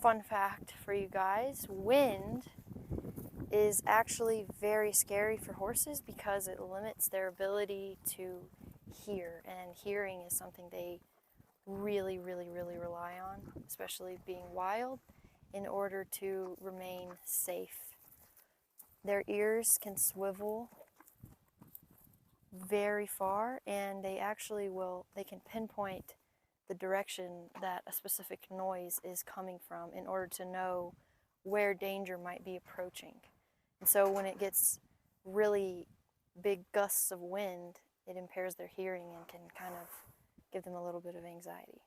Fun fact for you guys, wind is actually very scary for horses because it limits their ability to hear, and hearing is something they really rely on, especially being wild, in order to remain safe. Their ears can swivel very far, and they can pinpoint the direction that a specific noise is coming from in order to know where danger might be approaching. And so when it gets really big gusts of wind, it impairs their hearing and can kind of give them a little bit of anxiety.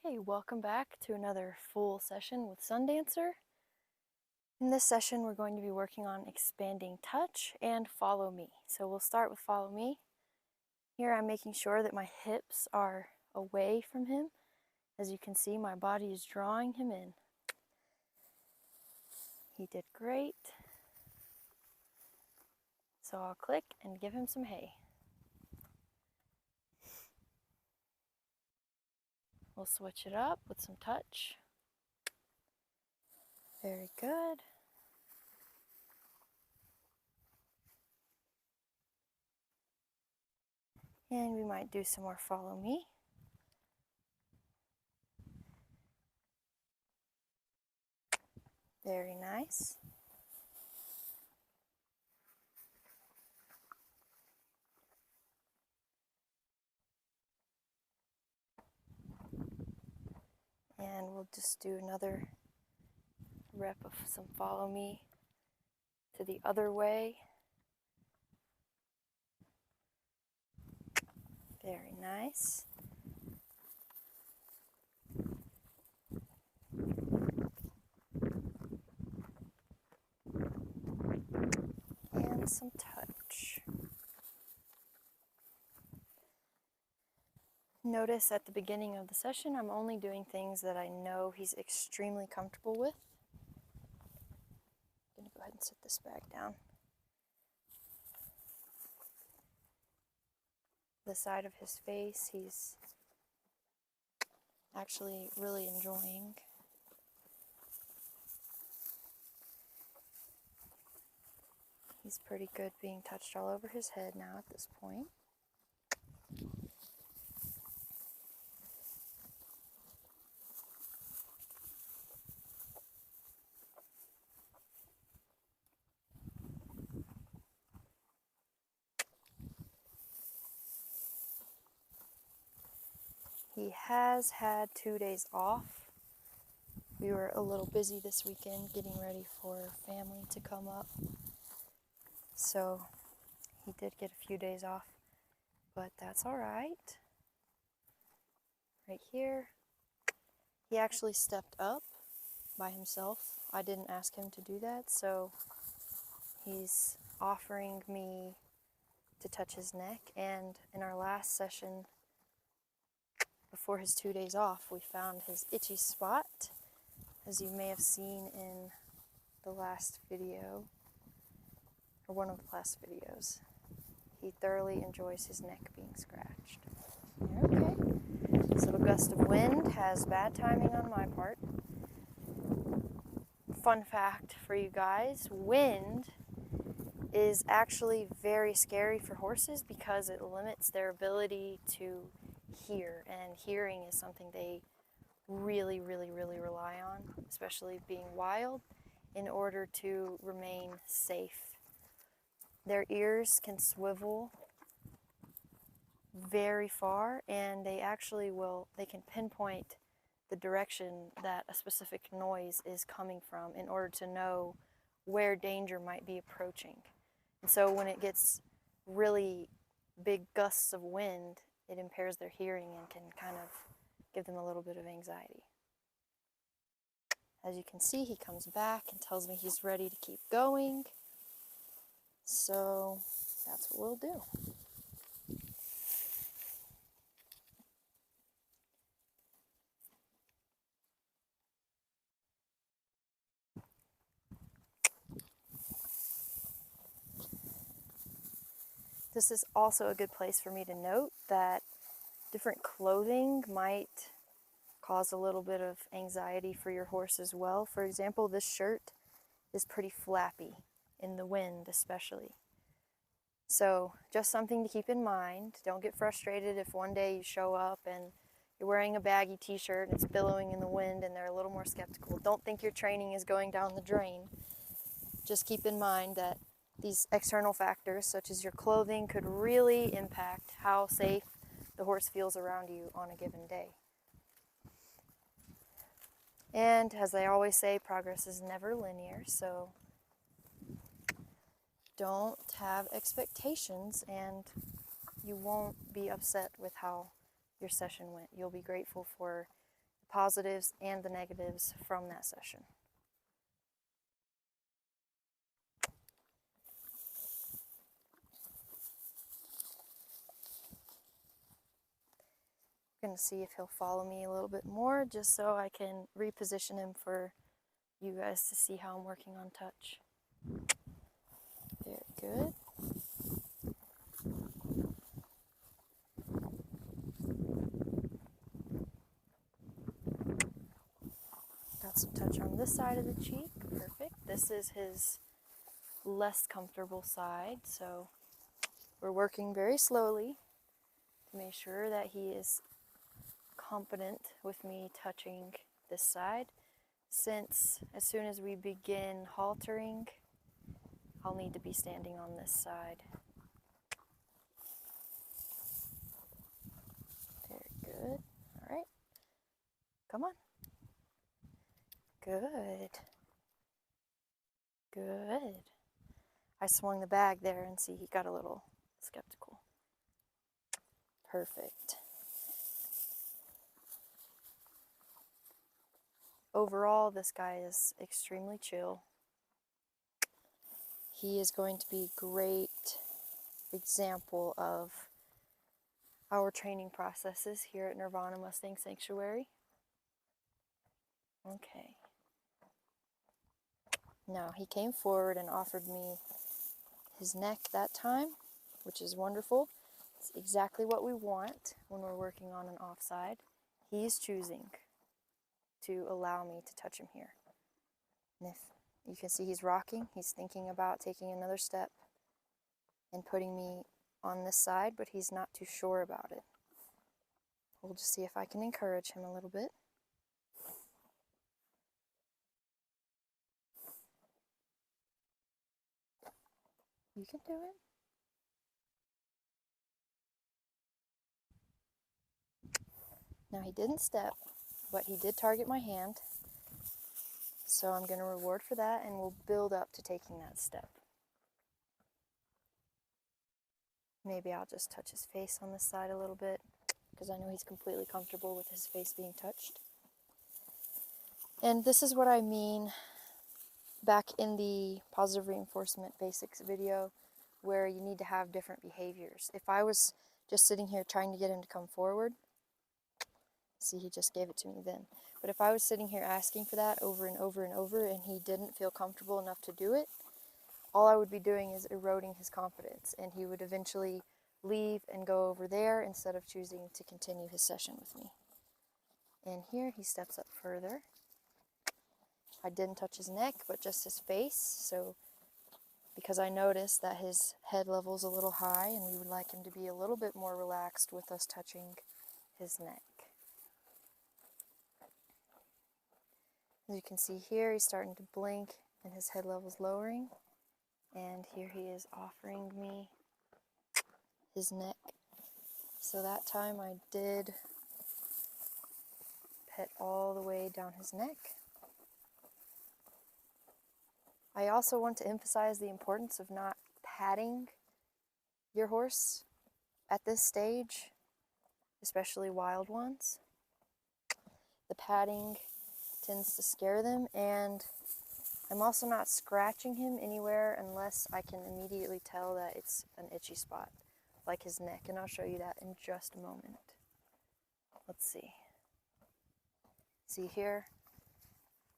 Okay, welcome back to another full session with Sundancer. In this session, we're going to be working on expanding touch and follow me. So we'll start with follow me. Here I'm making sure that my hips are away from him. As you can see, my body is drawing him in. He did great. So I'll click and give him some hay. We'll switch it up with some touch. Very good. And we might do some more follow me. Very nice. And we'll just do another rep of some follow me to the other way. Very nice. And some touch. Notice at the beginning of the session, I'm only doing things that I know he's extremely comfortable with. I'm going to go ahead and set this bag down. The side of his face, he's actually really enjoying. He's pretty good being touched all over his head now at this point. He has had 2 days off. We were a little busy this weekend getting ready for family to come up. So he did get a few days off, but that's all right. Right here, he actually stepped up by himself. I didn't ask him to do that, so he's offering me to touch his neck. And in our last session, before his 2 days off, we found his itchy spot, as you may have seen in the last video, or one of the last videos. He thoroughly enjoys his neck being scratched. Okay, this little gust of wind has bad timing on my part. Fun fact for you guys, wind is actually very scary for horses because it limits their ability to hear, and hearing is something they really rely on, especially being wild, in order to remain safe. Their ears can swivel very far, and they can pinpoint the direction that a specific noise is coming from in order to know where danger might be approaching. And so when it gets really big gusts of wind, it impairs their hearing and can kind of give them a little bit of anxiety. As you can see, he comes back and tells me he's ready to keep going. So that's what we'll do. This is also a good place for me to note that different clothing might cause a little bit of anxiety for your horse as well. For example, this shirt is pretty flappy in the wind especially. So just something to keep in mind. Don't get frustrated if one day you show up and you're wearing a baggy t-shirt and it's billowing in the wind and they're a little more skeptical. Don't think your training is going down the drain. Just keep in mind that these external factors, such as your clothing, could really impact how safe the horse feels around you on a given day. And as I always say, progress is never linear, so don't have expectations and you won't be upset with how your session went. You'll be grateful for the positives and the negatives from that session. I'm going to see if he'll follow me a little bit more just so I can reposition him for you guys to see how I'm working on touch. Very good. Got some touch on this side of the cheek. Perfect. This is his less comfortable side, so we're working very slowly to make sure that he is competent with me touching this side, since as soon as we begin haltering, I'll need to be standing on this side. Very good. All right. Come on. Good. Good. I swung the bag there and see he got a little skeptical. Perfect. Overall, this guy is extremely chill. He is going to be a great example of our training processes here at Nirvana Mustang Sanctuary. Okay. Now, he came forward and offered me his neck that time, which is wonderful. It's exactly what we want when we're working on an offside. He's choosing to allow me to touch him here. And if you can see he's rocking, he's thinking about taking another step and putting me on this side, but he's not too sure about it. We'll just see if I can encourage him a little bit. You can do it. Now he didn't step, but he did target my hand. So I'm going to reward for that, and we'll build up to taking that step. Maybe I'll just touch his face on this side a little bit, because I know he's completely comfortable with his face being touched. And this is what I mean back in the positive reinforcement basics video, where you need to have different behaviors. If I was just sitting here trying to get him to come forward, see, he just gave it to me then. But if I was sitting here asking for that over and over and over and he didn't feel comfortable enough to do it, all I would be doing is eroding his confidence, and he would eventually leave and go over there instead of choosing to continue his session with me. And here he steps up further. I didn't touch his neck, but just his face, so because I noticed that his head level is a little high and we would like him to be a little bit more relaxed with us touching his neck. As you can see here, he's starting to blink and his head level is lowering. And here he is offering me his neck. So that time I did pet all the way down his neck. I also want to emphasize the importance of not patting your horse at this stage, especially wild ones. The patting tends to scare them, and I'm also not scratching him anywhere unless I can immediately tell that it's an itchy spot, like his neck, and I'll show you that in just a moment. Let's see. See here,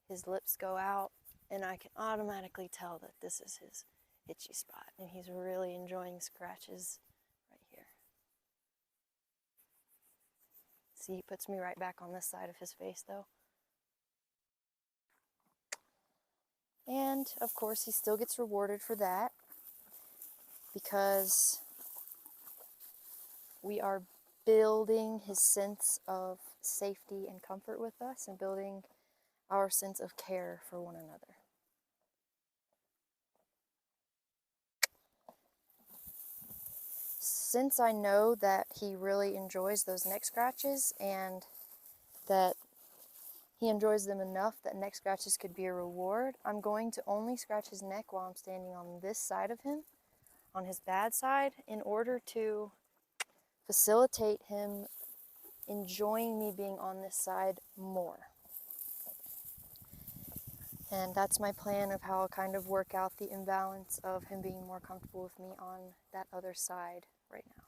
his lips go out, and I can automatically tell that this is his itchy spot, and he's really enjoying scratches See, he puts me right back on this side of his face though. And of course he still gets rewarded for that, because we are building his sense of safety and comfort with us, and building our sense of care for one another. Since I know that he really enjoys those neck scratches, and that he enjoys them enough that neck scratches could be a reward, I'm going to only scratch his neck while I'm standing on this side of him, on his bad side, in order to facilitate him enjoying me being on this side more. And that's my plan of how I'll kind of work out the imbalance of him being more comfortable with me on that other side right now.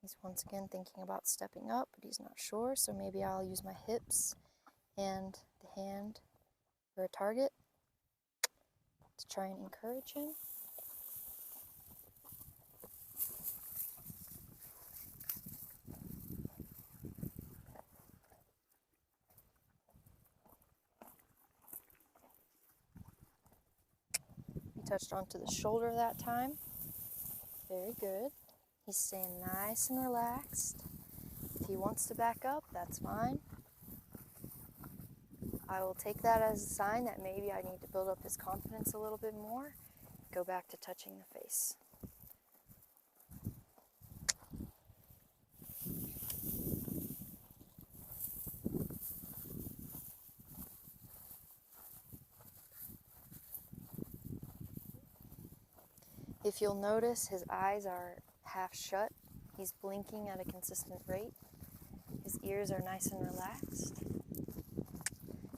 He's once again thinking about stepping up, but he's not sure, so maybe I'll use my hips and the hand for a target to try and encourage him. He touched onto the shoulder that time. Very good. He's staying nice and relaxed. If he wants to back up, that's fine. I will take that as a sign that maybe I need to build up his confidence a little bit more. Go back to touching the face. If you'll notice, his eyes are half shut. He's blinking at a consistent rate. His ears are nice and relaxed.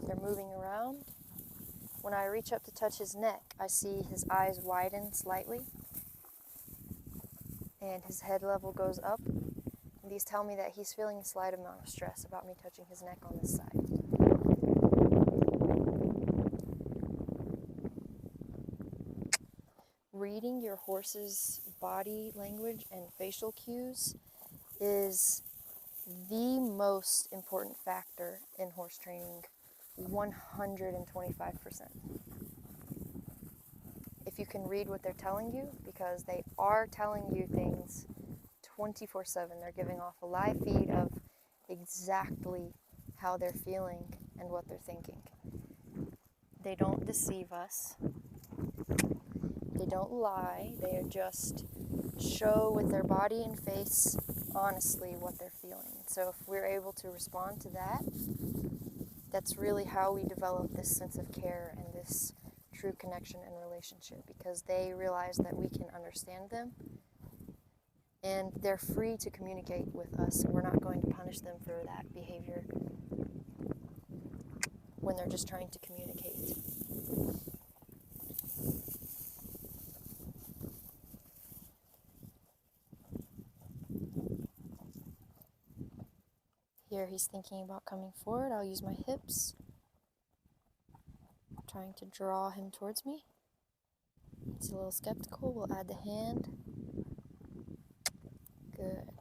They're moving around. When I reach up to touch his neck, I see his eyes widen slightly, and his head level goes up. And these tell me that he's feeling a slight amount of stress about me touching his neck on this side. Reading your horse's body language and facial cues is the most important factor in horse training, 125%. If you can read what they're telling you, because they are telling you things 24/7. They're giving off a live feed of exactly how they're feeling and what they're thinking. They don't deceive us. They don't lie. They just show with their body and face honestly what they're feeling. So if we're able to respond to that, that's really how we develop this sense of care and this true connection and relationship, because they realize that we can understand them and they're free to communicate with us. We're not going to punish them for that behavior when they're just trying to communicate. Here he's thinking about coming forward. I'll use my hips, trying to draw him towards me. He's a little skeptical. We'll add the hand. Good.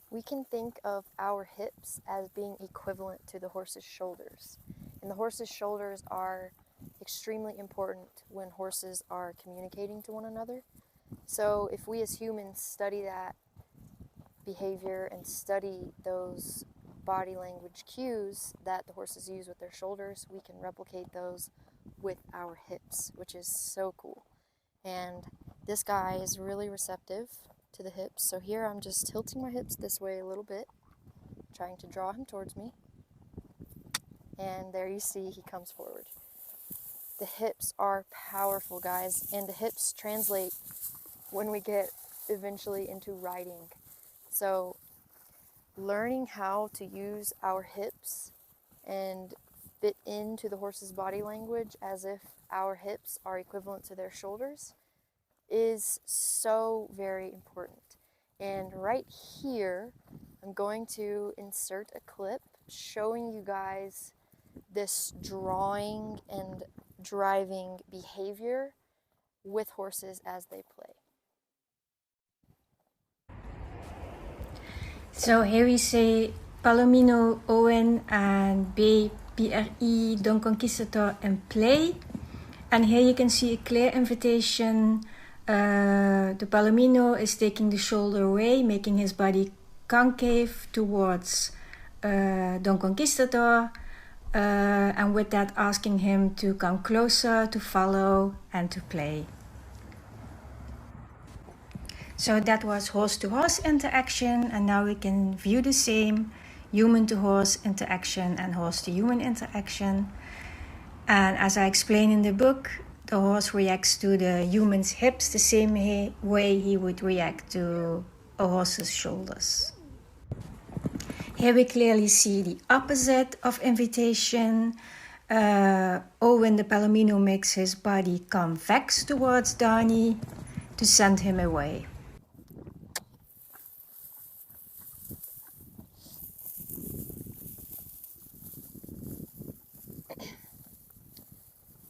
We can think of our hips as being equivalent to the horse's shoulders. And the horse's shoulders are extremely important when horses are communicating to one another. So if we as humans study that behavior and study those body language cues that the horses use with their shoulders, we can replicate those with our hips, which is so cool. And this guy is really receptive to the hips. So here I'm just tilting my hips this way a little bit, trying to draw him towards me. And there you see he comes forward. The hips are powerful, guys, and the hips translate when we get eventually into riding. So learning how to use our hips and fit into the horse's body language as if our hips are equivalent to their shoulders is so very important. And right here, I'm going to insert a clip showing you guys this drawing and driving behavior with horses as they play. So here we say Palomino, Owen, and B, PRE, Don Conquistador, and play. And here you can see a clear invitation. The Palomino is taking the shoulder away, making his body concave towards Don Conquistador. And with that asking him to come closer, to follow, and to play. So that was horse-to-horse interaction, and now we can view the same human-to-horse interaction and horse-to-human interaction. And as I explain in the book, the horse reacts to the human's hips the same way he would react to a horse's shoulders. Here we clearly see the opposite of invitation. Owen the Palomino makes his body convex towards Donnie to send him away.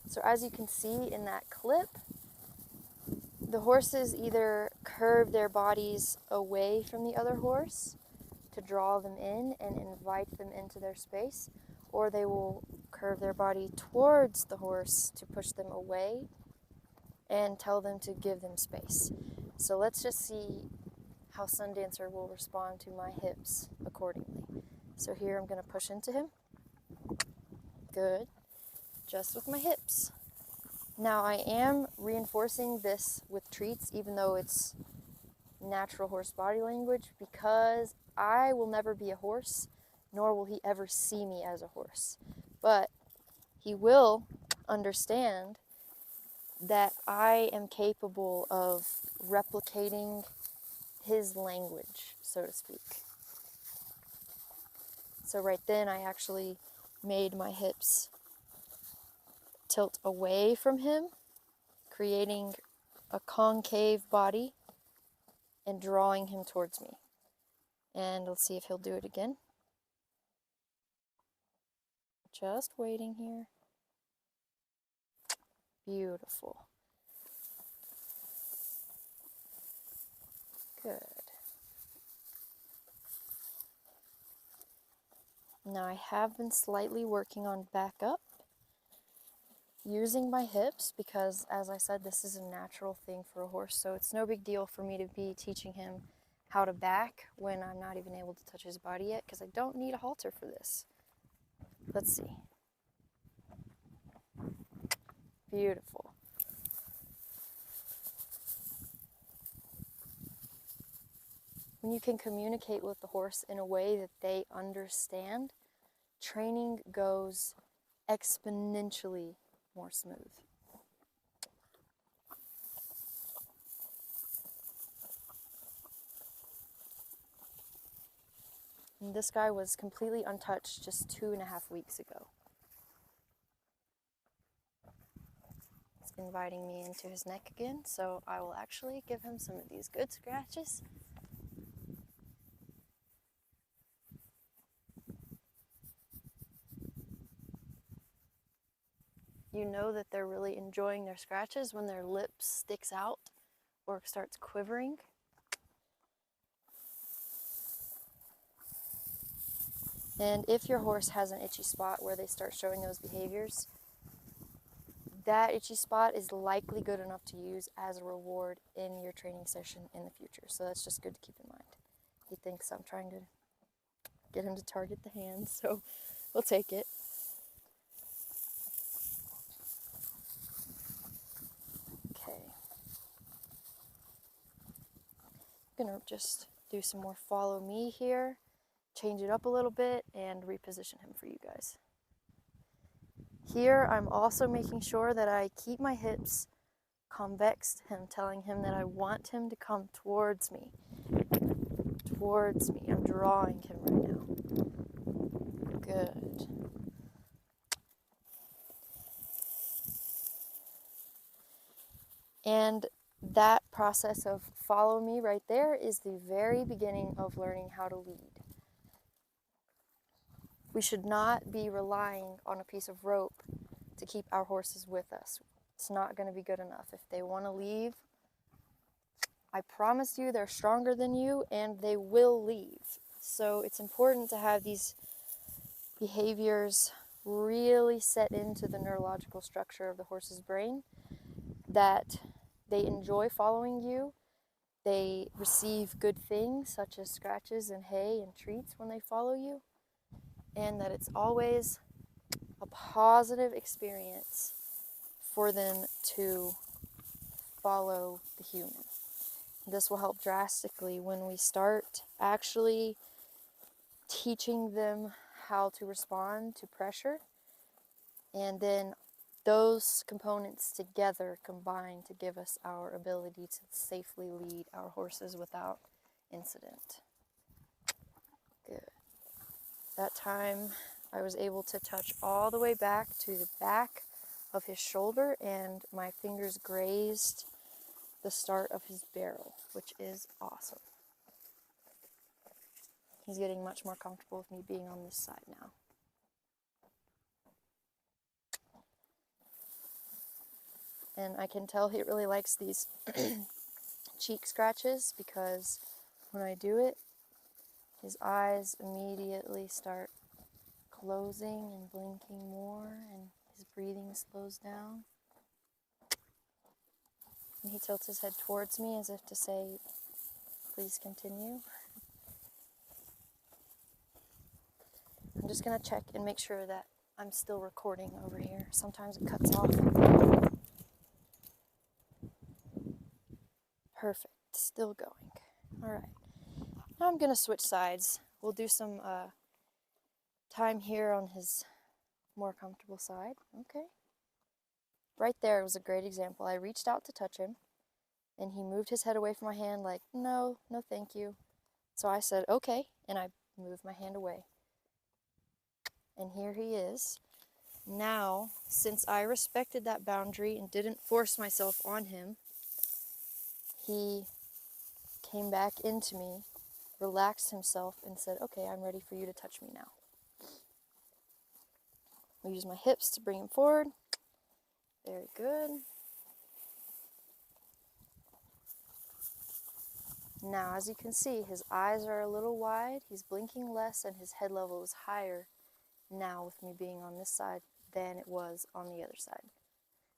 So as you can see in that clip, the horses either curve their bodies away from the other horse to draw them in and invite them into their space, or they will curve their body towards the horse to push them away and tell them to give them space. So let's just see how Sundancer will respond to my hips accordingly. So here I'm going to push into him. Good. Just with my hips. Now I am reinforcing this with treats, even though it's natural horse body language, because I will never be a horse, nor will he ever see me as a horse. But he will understand that I am capable of replicating his language, so to speak. So right then I actually made my hips tilt away from him, creating a concave body and drawing him towards me. And let's see if he'll do it again. Just waiting here. Beautiful. Good. Now I have been slightly working on back up, using my hips, because as I said, this is a natural thing for a horse, so it's no big deal for me to be teaching him how to back when I'm not even able to touch his body yet, because I don't need a halter for this. Let's see. Beautiful. When you can communicate with the horse in a way that they understand, training goes exponentially more smooth. And this guy was completely untouched just 2.5 weeks ago. He's inviting me into his neck again, so I will actually give him some of these good scratches. You know that they're really enjoying their scratches when their lip sticks out or starts quivering. And if your horse has an itchy spot where they start showing those behaviors, that itchy spot is likely good enough to use as a reward in your training session in the future. So that's just good to keep in mind. He thinks I'm trying to get him to target the hands, so we'll take it. I'm gonna just do some more follow me here, change it up a little bit, and reposition him for you guys. Here I'm also making sure that I keep my hips convex to him, telling him that I want him to come towards me. Towards me. I'm drawing him right now. Good. And that process of follow me right there is the very beginning of learning how to lead. We should not be relying on a piece of rope to keep our horses with us. It's not going to be good enough. If they want to leave, I promise you they're stronger than you and they will leave. So it's important to have these behaviors really set into the neurological structure of the horse's brain, that they enjoy following you, they receive good things such as scratches and hay and treats when they follow you, and that it's always a positive experience for them to follow the human. This will help drastically when we start actually teaching them how to respond to pressure, and then those components together combine to give us our ability to safely lead our horses without incident. Good. That time I was able to touch all the way back to the back of his shoulder, and my fingers grazed the start of his barrel, which is awesome. He's getting much more comfortable with me being on this side now. And I can tell he really likes these cheek scratches, because when I do it, his eyes immediately start closing and blinking more, and his breathing slows down. And he tilts his head towards me as if to say, please continue. I'm just going to check and make sure that I'm still recording over here. Sometimes it cuts off. Perfect. Still going. All right. Now I'm going to switch sides. We'll do some time here on his more comfortable side. Okay. Right there was a great example. I reached out to touch him, and he moved his head away from my hand like, no, no thank you. So I said, okay, and I moved my hand away. And here he is. Now, since I respected that boundary and didn't force myself on him, he came back into me, relaxed himself, and said, okay, I'm ready for you to touch me now. I use my hips to bring him forward. Very good. Now, as you can see, his eyes are a little wide, he's blinking less, and his head level is higher now with me being on this side than it was on the other side.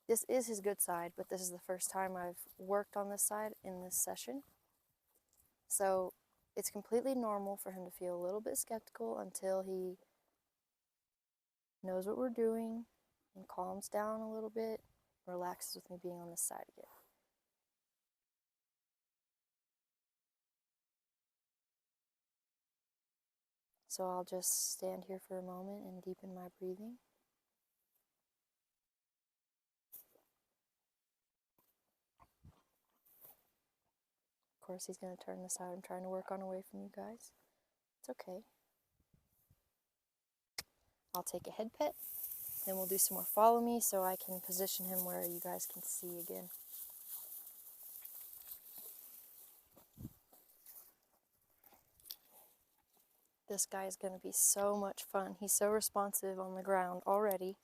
This is his good side, but this is the first time I've worked on this side in this session. So it's completely normal for him to feel a little bit skeptical until he knows what we're doing and calms down a little bit, relaxes with me being on this side again. So I'll just stand here for a moment and deepen my breathing. Of course, he's going to turn this side. I'm trying to work on away from you guys. It's okay. I'll take a head pet, then we'll do some more follow me so I can position him where you guys can see again. This guy is going to be so much fun. He's so responsive on the ground already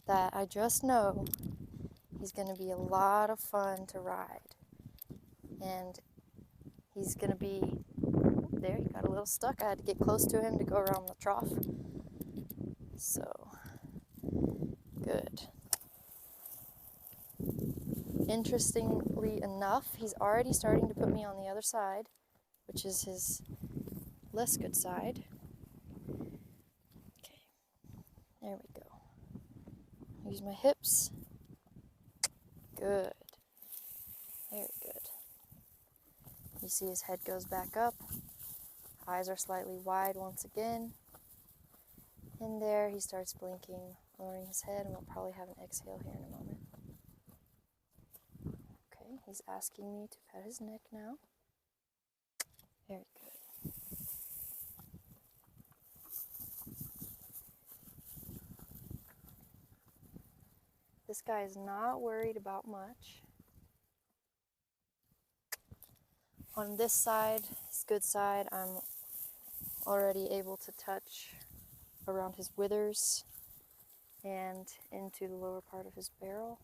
that I just know he's going to be a lot of fun to ride. And he's going to be, there, he got a little stuck. I had to get close to him to go around the trough. So, good. Interestingly enough, he's already starting to put me on the other side, which is his less good side. Okay, there we go. Use my hips. Good. Very good. You see his head goes back up. Eyes are slightly wide once again. And there he starts blinking, lowering his head, and we'll probably have an exhale here in a moment. Okay, he's asking me to pat his neck now. Very good. This guy is not worried about much. On this side, his good side, I'm already able to touch around his withers and into the lower part of his barrel.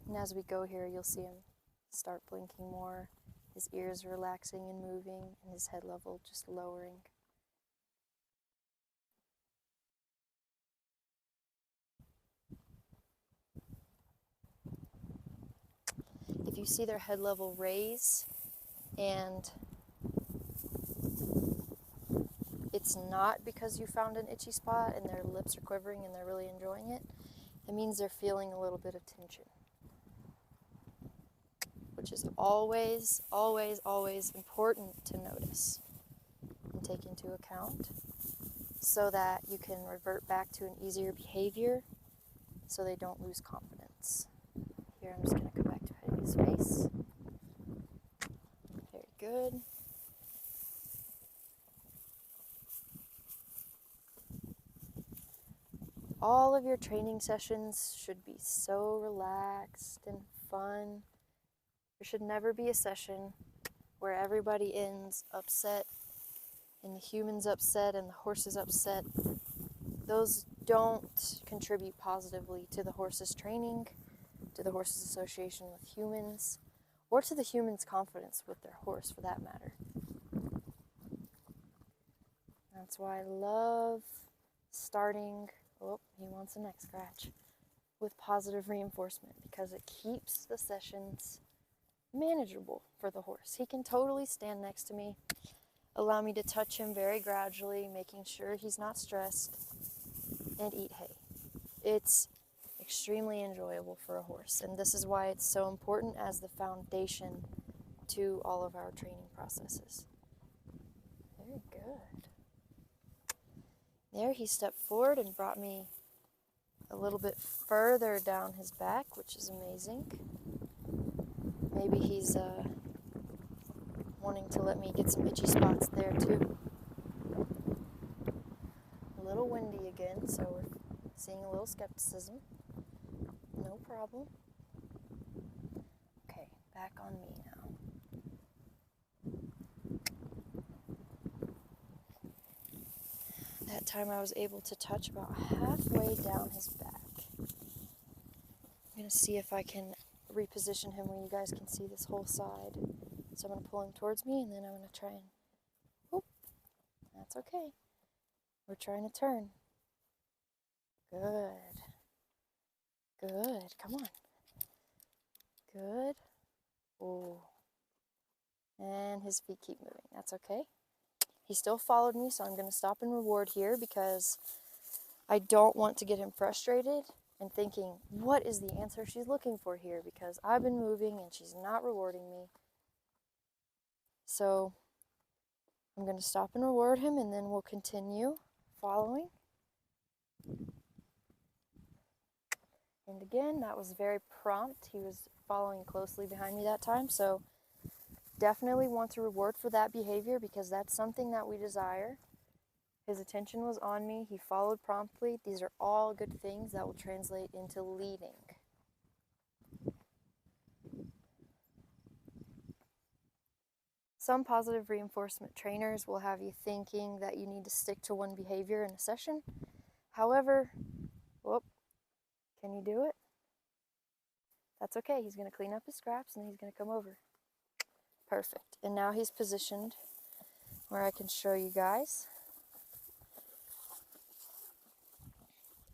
And as we go here, you'll see him start blinking more, his ears relaxing and moving, and his head level just lowering. If you see their head level raise and it's not because you found an itchy spot and their lips are quivering and they're really enjoying it, it means they're feeling a little bit of tension, which is always, always, always important to notice and take into account so that you can revert back to an easier behavior so they don't lose confidence. Here, I'm just going to come back to petting his face. Very good. All of your training sessions should be so relaxed and fun. There should never be a session where everybody ends upset and the human's upset and the horse is upset. Those don't contribute positively to the horse's training, to the horse's association with humans, or to the human's confidence with their horse for that matter. That's why I love starting, oh, he wants a neck scratch, with positive reinforcement, because it keeps the sessions manageable for the horse. He can totally stand next to me, allow me to touch him very gradually, making sure he's not stressed, and eat hay. It's extremely enjoyable for a horse, and this is why it's so important as the foundation to all of our training processes. Very good. There, he stepped forward and brought me a little bit further down his back, which is amazing. Maybe he's wanting to let me get some itchy spots there too. A little windy again, so we're seeing a little skepticism. No problem. Okay, back on me now. That time I was able to touch about halfway down his back. I'm going to see if I can reposition him where you guys can see this whole side. So I'm going to pull him towards me, and then I'm going to try and, whoop, that's okay. We're trying to turn. Good. Good, come on. Good. Oh. And his feet keep moving, that's okay. He still followed me, so I'm going to stop and reward here because I don't want to get him frustrated and thinking, what is the answer she's looking for here? Because I've been moving and she's not rewarding me. So I'm going to stop and reward him, and then we'll continue following. And again, that was very prompt. He was following closely behind me that time, so definitely want to reward for that behavior because that's something that we desire. His attention was on me. He followed promptly. These are all good things that will translate into leading. Some positive reinforcement trainers will have you thinking that you need to stick to one behavior in a session. However, whoop, can you do it? That's okay. He's going to clean up his scraps and then he's going to come over. Perfect. And now he's positioned where I can show you guys.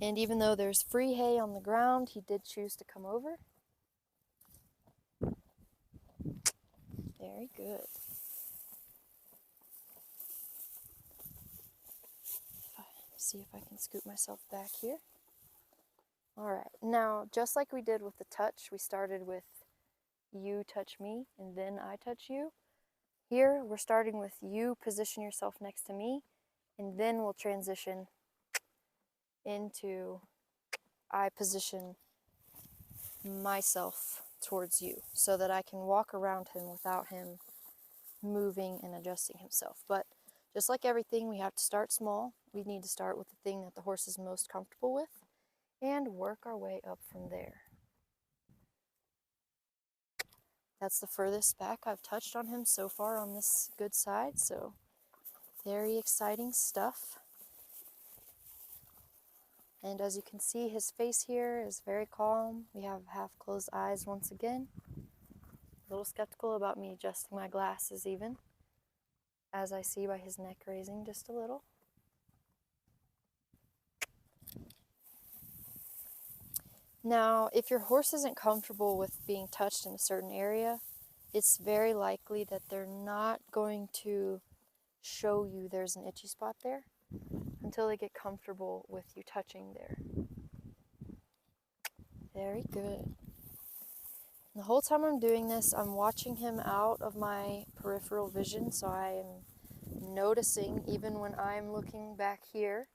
And even though there's free hay on the ground, he did choose to come over. Very good. See if I can scoot myself back here. All right. Now, just like we did with the touch, we started with you touch me and then I touch you. Here, we're starting with you position yourself next to me, and then we'll transition into I position myself towards you so that I can walk around him without him moving and adjusting himself. But just like everything, we have to start small. We need to start with the thing that the horse is most comfortable with, and work our way up from there. That's the furthest back I've touched on him so far on this good side, so very exciting stuff. And as you can see, his face here is very calm. We have half closed eyes once again. A little skeptical about me adjusting my glasses even, as I see by his neck raising just a little. Now, if your horse isn't comfortable with being touched in a certain area, it's very likely that they're not going to show you there's an itchy spot there until they get comfortable with you touching there. Very good. And the whole time I'm doing this, I'm watching him out of my peripheral vision, so I am noticing even when I'm looking back here,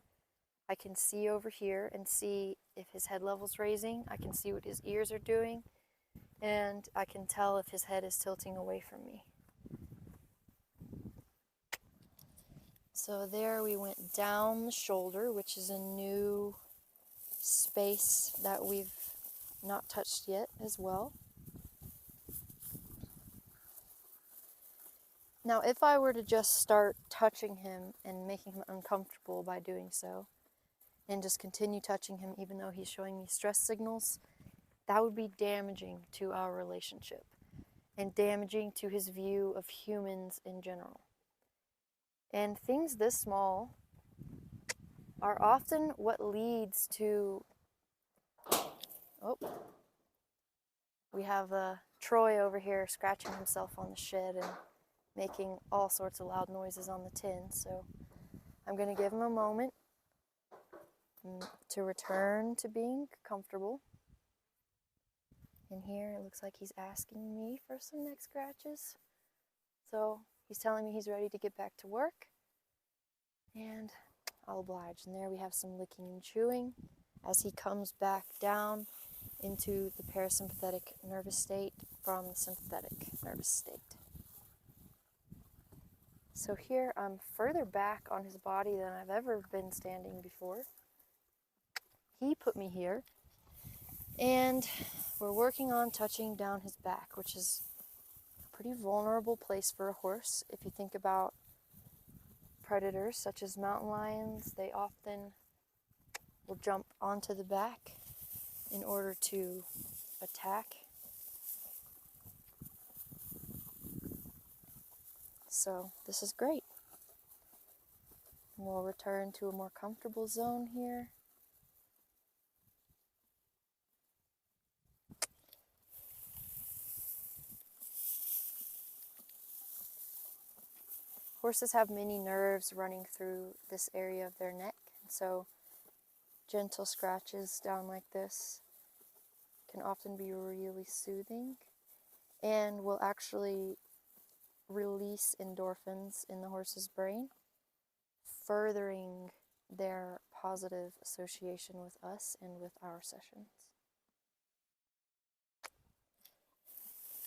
I can see over here and see if his head level's raising. I can see what his ears are doing, and I can tell if his head is tilting away from me. So there we went down the shoulder, which is a new space that we've not touched yet as well. Now, if I were to just start touching him and making him uncomfortable by doing so, and just continue touching him even though he's showing me stress signals, that would be damaging to our relationship and damaging to his view of humans in general. And things this small are often what leads to... Oh, we have Troy over here scratching himself on the shed and making all sorts of loud noises on the tin, so I'm going to give him a moment to return to being comfortable. And here it looks like he's asking me for some neck scratches. So he's telling me he's ready to get back to work, and I'll oblige. And there we have some licking and chewing as he comes back down into the parasympathetic nervous state from the sympathetic nervous state. So here I'm further back on his body than I've ever been standing before. He put me here, and we're working on touching down his back, which is a pretty vulnerable place for a horse. If you think about predators such as mountain lions, they often will jump onto the back in order to attack. So this is great. We'll return to a more comfortable zone here. Horses have many nerves running through this area of their neck, and so gentle scratches down like this can often be really soothing and will actually release endorphins in the horse's brain, furthering their positive association with us and with our sessions.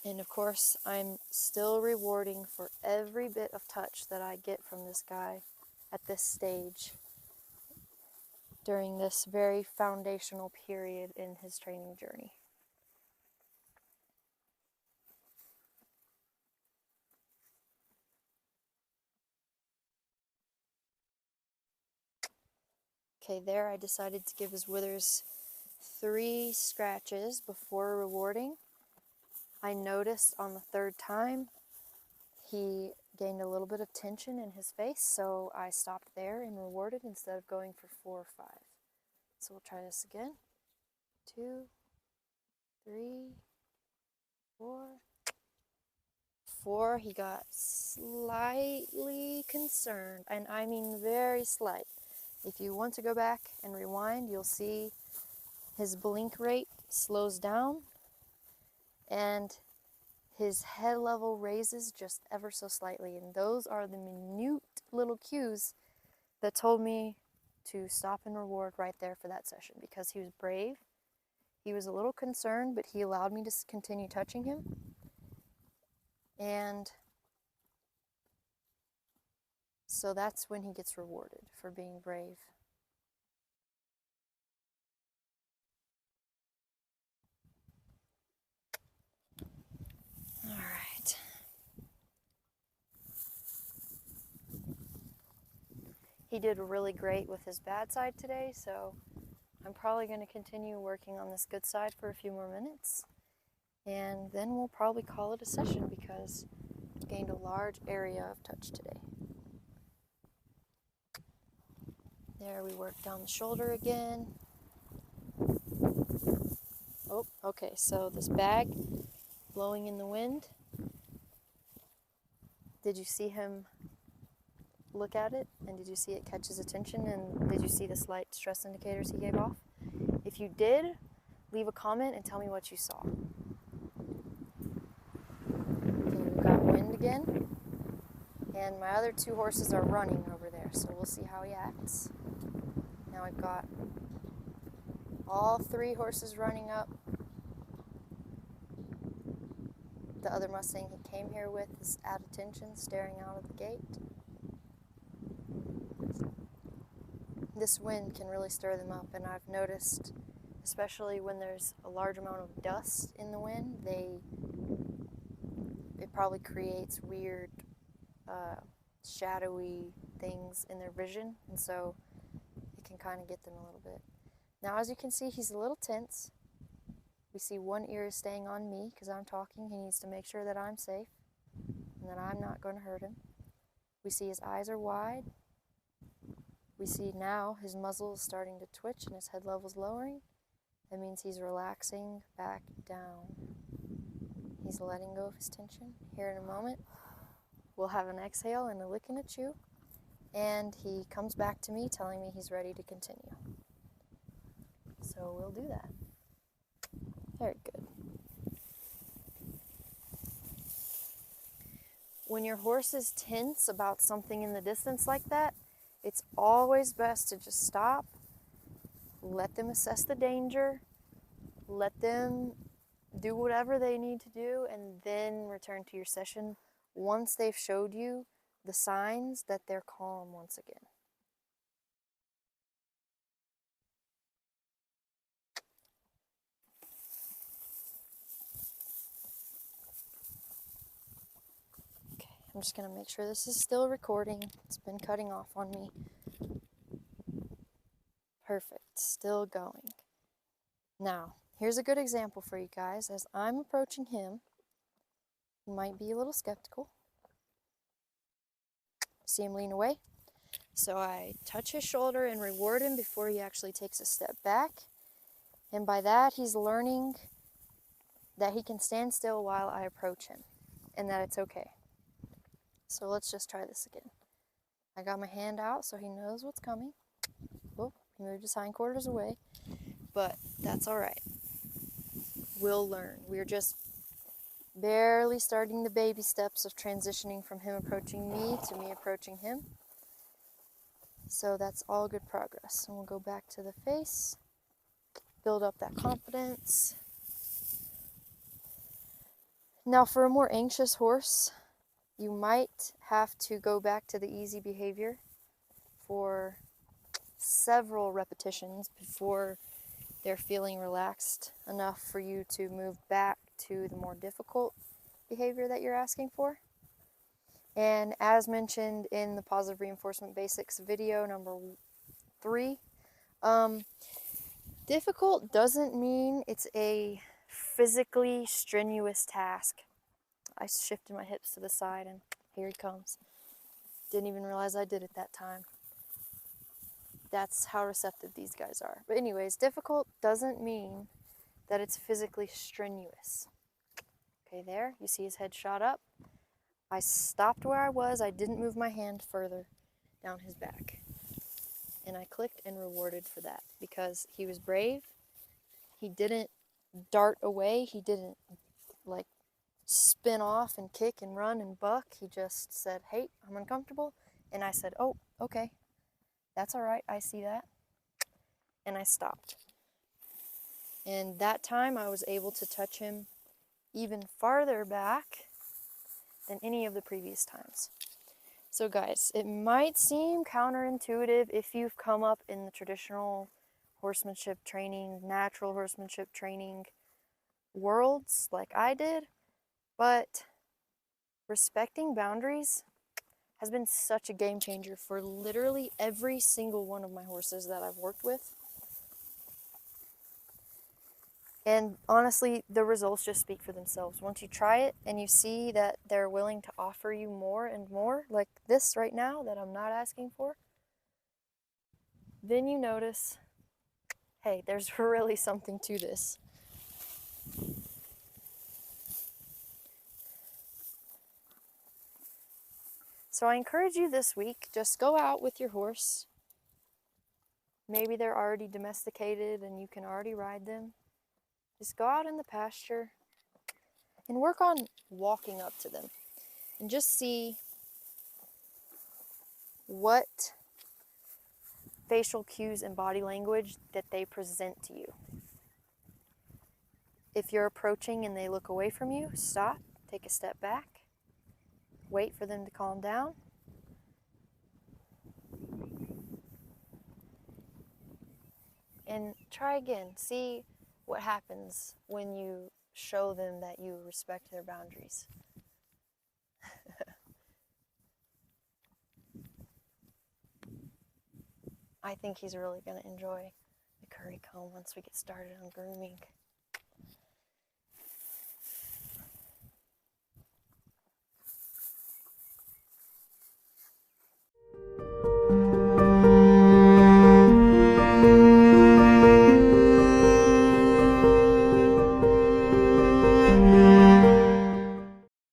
And of course, I'm still rewarding for every bit of touch that I get from this guy at this stage during this very foundational period in his training journey. Okay, there I decided to give his withers 3 scratches before rewarding. I noticed on the third time he gained a little bit of tension in his face, so I stopped there and rewarded instead of going for 4 or 5. So we'll try this again. 2, 3, 4. 4, he got slightly concerned, and I mean very slight. If you want to go back and rewind, you'll see his blink rate slows down and his head level raises just ever so slightly, and those are the minute little cues that told me to stop and reward right there for that session, because he was brave. He was a little concerned, but he allowed me to continue touching him, and so that's when he gets rewarded for being brave. He did really great with his bad side today, so I'm probably going to continue working on this good side for a few more minutes, and then we'll probably call it a session because I've gained a large area of touch today. There, we work down the shoulder again. Oh, okay, so this bag blowing in the wind, did you see him look at it, and did you see it catch his attention, and did you see the slight stress indicators he gave off? If you did, leave a comment and tell me what you saw. Okay, we've got wind again, and my other two horses are running over there, so we'll see how he acts. Now I've got all three horses running up. The other Mustang he came here with is at attention, staring out of the gate. This wind can really stir them up, and I've noticed, especially when there's a large amount of dust in the wind, it probably creates weird shadowy things in their vision, and so it can kind of get them a little bit. Now, as you can see, he's a little tense. We see one ear is staying on me because I'm talking. He needs to make sure that I'm safe and that I'm not going to hurt him. We see his eyes are wide. We see now his muzzle is starting to twitch and his head level's lowering. That means he's relaxing back down. He's letting go of his tension. Here in a moment, we'll have an exhale and a lick and a chew. And he comes back to me telling me he's ready to continue. So we'll do that. Very good. When your horse is tense about something in the distance like that, it's always best to just stop, let them assess the danger, let them do whatever they need to do, and then return to your session once they've showed you the signs that they're calm once again. I'm just going to make sure this is still recording. It's been cutting off on me. Perfect. Still going. Now, here's a good example for you guys. As I'm approaching him, you might be a little skeptical. See him lean away? So I touch his shoulder and reward him before he actually takes a step back. And by that, he's learning that he can stand still while I approach him and that it's okay. So let's just try this again. I got my hand out so he knows what's coming. Whoop, he moved his hindquarters away, but that's all right. We'll learn. We're just barely starting the baby steps of transitioning from him approaching me to me approaching him. So that's all good progress. And we'll go back to the face, build up that confidence. Now for a more anxious horse, you might have to go back to the easy behavior for several repetitions before they're feeling relaxed enough for you to move back to the more difficult behavior that you're asking for. And as mentioned in the Positive Reinforcement Basics video number 3, difficult doesn't mean it's a physically strenuous task. I shifted my hips to the side and here he comes. Didn't even realize I did it that time. That's how receptive these guys are. But anyways, difficult doesn't mean that it's physically strenuous. Okay, there, you see his head shot up. I stopped where I was. I didn't move my hand further down his back. And I clicked and rewarded for that because he was brave. He didn't dart away. He didn't like spin off and kick and run and buck. He just said, hey, I'm uncomfortable. And I said, oh, okay, that's all right. I see that. And I stopped. And that time I was able to touch him even farther back than any of the previous times. So guys, it might seem counterintuitive if you've come up in the traditional horsemanship training, natural horsemanship training worlds like I did, but respecting boundaries has been such a game changer for literally every single one of my horses that I've worked with. And honestly, the results just speak for themselves. Once you try it and you see that they're willing to offer you more and more, like this right now that I'm not asking for, then you notice, hey, there's really something to this. So I encourage you this week, just go out with your horse. Maybe they're already domesticated and you can already ride them. Just go out in the pasture and work on walking up to them and just see what facial cues and body language that they present to you. If you're approaching and they look away from you, stop, take a step back, wait for them to calm down. And try again. See what happens when you show them that you respect their boundaries. I think he's really going to enjoy the curry comb once we get started on grooming.